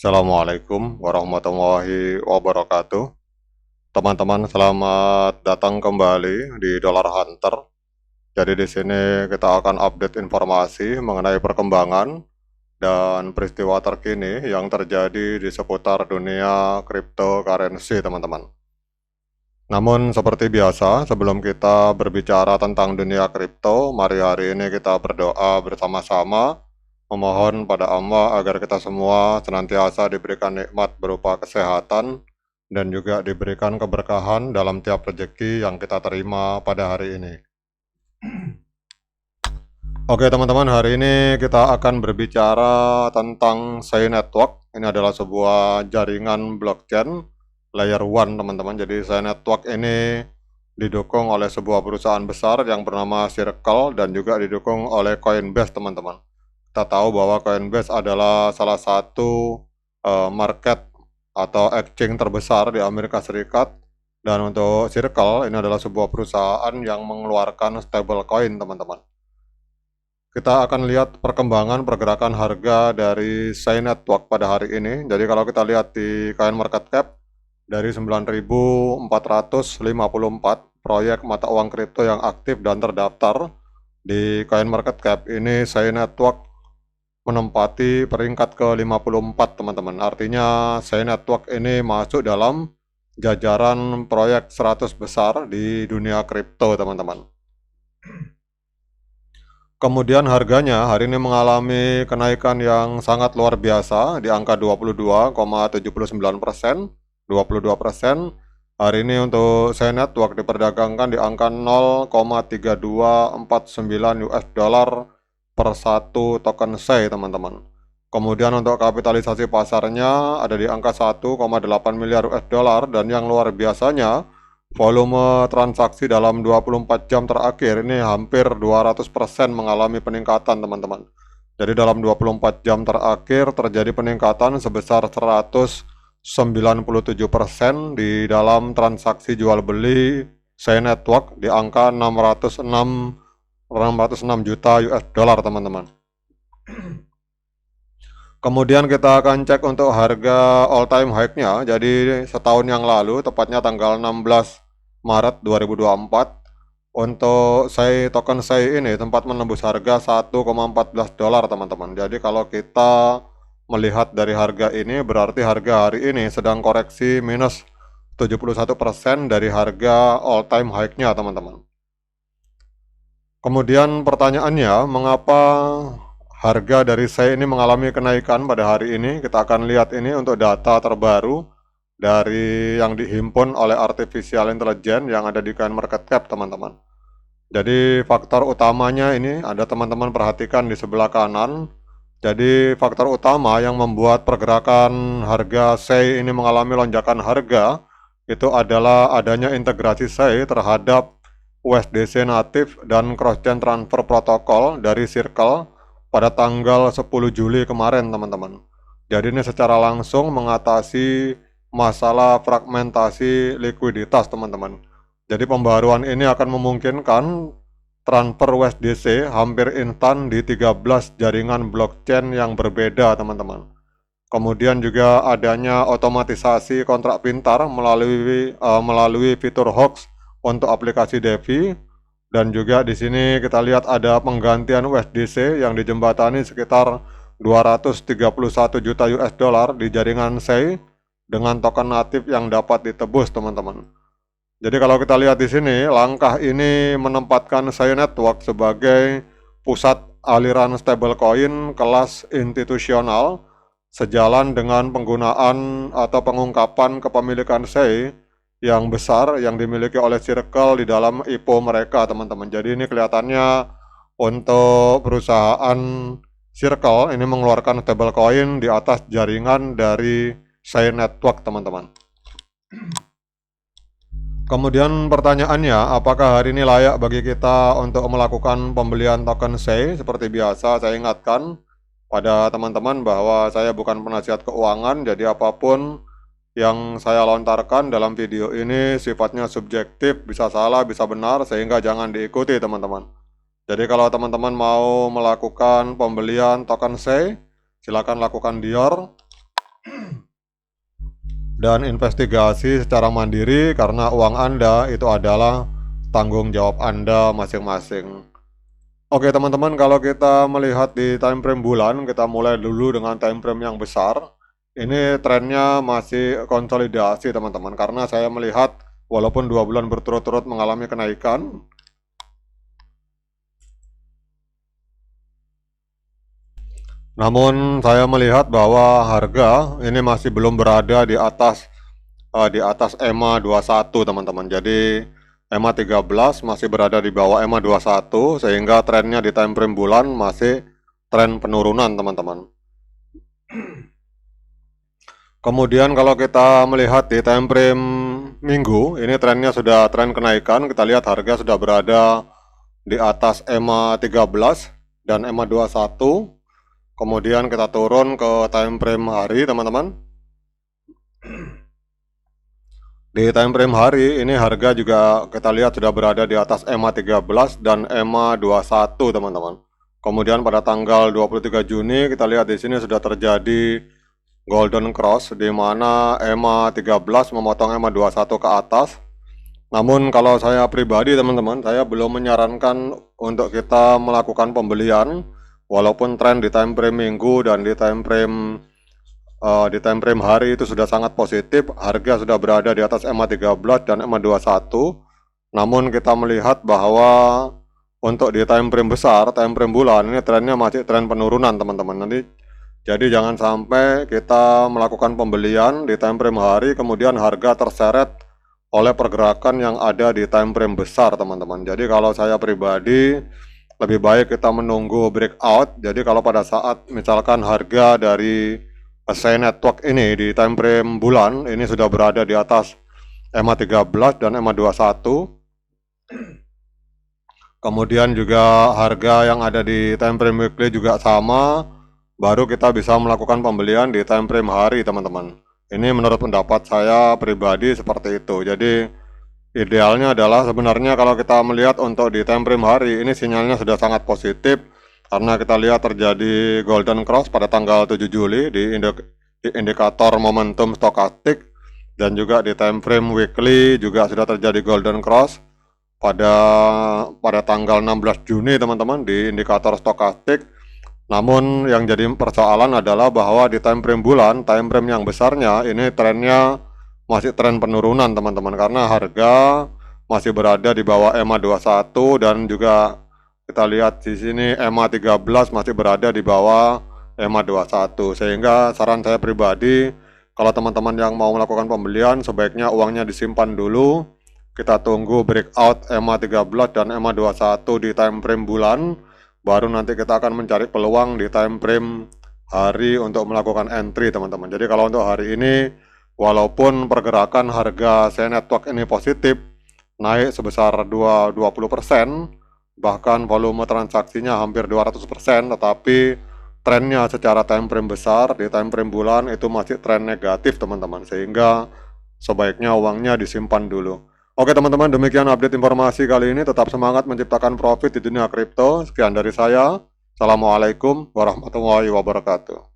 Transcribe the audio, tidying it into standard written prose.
Assalamualaikum warahmatullahi wabarakatuh. Teman-teman, selamat datang kembali di Dollar Hunter. Jadi di sini kita akan update informasi mengenai perkembangan dan peristiwa terkini yang terjadi di seputar dunia cryptocurrency, teman-teman. Namun seperti biasa, sebelum kita berbicara tentang dunia kripto, mari hari ini kita berdoa bersama-sama memohon pada Allah agar kita semua senantiasa diberikan nikmat berupa kesehatan dan juga diberikan keberkahan dalam tiap rezeki yang kita terima pada hari ini. Oke teman-teman, hari ini kita akan berbicara tentang Sei Network. Ini adalah sebuah jaringan blockchain layer 1 teman-teman. Jadi Sei Network ini didukung oleh sebuah perusahaan besar yang bernama Circle dan juga didukung oleh Coinbase teman-teman. Kita tahu bahwa Coinbase adalah salah satu market atau exchange terbesar di Amerika Serikat, dan untuk Circle ini adalah sebuah perusahaan yang mengeluarkan stablecoin teman-teman. Kita akan lihat perkembangan pergerakan harga dari Sei Network pada hari ini. Jadi kalau kita lihat di CoinMarketCap, dari 9.454 proyek mata uang kripto yang aktif dan terdaftar di CoinMarketCap ini, Sei Network menempati peringkat ke-54 teman-teman. Artinya Sei Network ini masuk dalam jajaran proyek 100 besar di dunia kripto teman-teman. Kemudian harganya hari ini mengalami kenaikan yang sangat luar biasa di angka 22,79%, 22%. Hari ini untuk Sei Network diperdagangkan di angka 0,3249 US dollar per satu token Sei teman-teman. Kemudian untuk kapitalisasi pasarnya ada di angka 1,8 miliar US dollar, dan yang luar biasanya volume transaksi dalam 24 jam terakhir ini hampir 200% mengalami peningkatan teman-teman. Jadi dalam 24 jam terakhir terjadi peningkatan sebesar 197% di dalam transaksi jual beli Sei Network di angka 606 juta US dollar teman-teman. Kemudian kita akan cek untuk harga all time high-nya. Jadi setahun yang lalu, tepatnya tanggal 16 Maret 2024, untuk token Sei ini tempat menembus harga 1,14 dolar teman-teman. Jadi kalau kita melihat dari harga ini, berarti harga hari ini sedang koreksi minus 71% dari harga all time high-nya teman-teman. Kemudian pertanyaannya, mengapa harga dari Sei ini mengalami kenaikan pada hari ini? Kita akan lihat ini untuk data terbaru dari yang dihimpun oleh Artificial Intelligence yang ada di CoinMarketCap teman-teman. Jadi faktor utamanya ini ada teman-teman perhatikan di sebelah kanan. Jadi faktor utama yang membuat pergerakan harga Sei ini mengalami lonjakan harga itu adalah adanya integrasi Sei terhadap USDC natif dan cross-chain transfer protokol dari Circle pada tanggal 10 Juli kemarin teman-teman. Jadi ini secara langsung mengatasi masalah fragmentasi likuiditas teman-teman. Jadi pembaruan ini akan memungkinkan transfer USDC hampir instan di 13 jaringan blockchain yang berbeda teman-teman. Kemudian juga adanya otomatisasi kontrak pintar melalui fitur Hox untuk aplikasi DeFi, dan juga di sini kita lihat ada penggantian USDC yang dijembatani sekitar 231 juta US dollar di jaringan Sei dengan token natif yang dapat ditebus teman-teman. Jadi kalau kita lihat di sini, langkah ini menempatkan Sei Network sebagai pusat aliran stablecoin kelas institusional, sejalan dengan penggunaan atau pengungkapan kepemilikan Sei yang besar yang dimiliki oleh Circle di dalam IPO mereka teman-teman. Jadi ini kelihatannya untuk perusahaan Circle ini mengeluarkan stablecoin di atas jaringan dari Sei Network teman-teman. Kemudian pertanyaannya, apakah hari ini layak bagi kita untuk melakukan pembelian token Sei? Seperti biasa saya ingatkan pada teman-teman bahwa saya bukan penasihat keuangan, jadi apapun yang saya lontarkan dalam video ini sifatnya subjektif, bisa salah, bisa benar, sehingga jangan diikuti teman-teman. Jadi kalau teman-teman mau melakukan pembelian token Sei, silakan lakukan Dior. dan investigasi secara mandiri karena uang Anda itu adalah tanggung jawab Anda masing-masing. Oke teman-teman, kalau kita melihat di time frame bulan, kita mulai dulu dengan time frame yang besar. Ini trennya masih konsolidasi teman-teman, karena saya melihat walaupun 2 bulan berturut-turut mengalami kenaikan, namun saya melihat bahwa harga ini masih belum berada di atas EMA 21 teman-teman. Jadi EMA 13 masih berada di bawah EMA 21, sehingga trennya di time frame bulan masih tren penurunan teman-teman. Kemudian kalau kita melihat di time frame minggu, ini trennya sudah tren kenaikan. Kita lihat harga sudah berada di atas EMA 13 dan EMA 21. Kemudian kita turun ke time frame hari teman-teman. Di time frame hari ini harga juga kita lihat sudah berada di atas EMA 13 dan EMA 21 teman-teman. Kemudian pada tanggal 23 Juni kita lihat di sini sudah terjadi golden cross di mana EMA 13 memotong EMA 21 ke atas. Namun kalau saya pribadi teman-teman, saya belum menyarankan untuk kita melakukan pembelian walaupun tren di time frame minggu dan di time frame hari itu sudah sangat positif. Harga sudah berada di atas EMA 13 dan EMA 21. Namun kita melihat bahwa untuk di time frame besar, time frame bulan, ini trennya masih tren penurunan teman-teman. Jadi jangan sampai kita melakukan pembelian di time frame hari kemudian harga terseret oleh pergerakan yang ada di time frame besar teman-teman. Jadi kalau saya pribadi lebih baik kita menunggu breakout. Jadi kalau pada saat misalkan harga dari SI Network ini di time frame bulan ini sudah berada di atas EMA 13 dan EMA 21. Kemudian juga harga yang ada di time frame weekly juga sama, baru kita bisa melakukan pembelian di time frame hari teman-teman. Ini menurut pendapat saya pribadi seperti itu. Jadi idealnya adalah sebenarnya kalau kita melihat untuk di time frame hari ini sinyalnya sudah sangat positif karena kita lihat terjadi golden cross pada tanggal 7 Juli di indikator momentum stokastik dan juga di time frame weekly juga sudah terjadi golden cross pada tanggal 16 Juni teman-teman di indikator stokastik. Namun yang jadi persoalan adalah bahwa di time frame bulan, time frame yang besarnya ini trennya masih tren penurunan teman-teman, karena harga masih berada di bawah EMA 21 dan juga kita lihat di sini EMA 13 masih berada di bawah EMA 21. Sehingga saran saya pribadi, kalau teman-teman yang mau melakukan pembelian sebaiknya uangnya disimpan dulu. Kita tunggu breakout EMA 13 dan EMA 21 di time frame bulan. Baru nanti kita akan mencari peluang di time frame hari untuk melakukan entry teman-teman. Jadi kalau untuk hari ini, walaupun pergerakan harga SI Network ini positif, naik sebesar 20%, bahkan volume transaksinya hampir 200%, tetapi trennya secara time frame besar, di time frame bulan itu masih tren negatif teman-teman. Sehingga sebaiknya uangnya disimpan dulu. Oke teman-teman, demikian update informasi kali ini. Tetap semangat menciptakan profit di dunia kripto. Sekian dari saya. Assalamualaikum warahmatullahi wabarakatuh.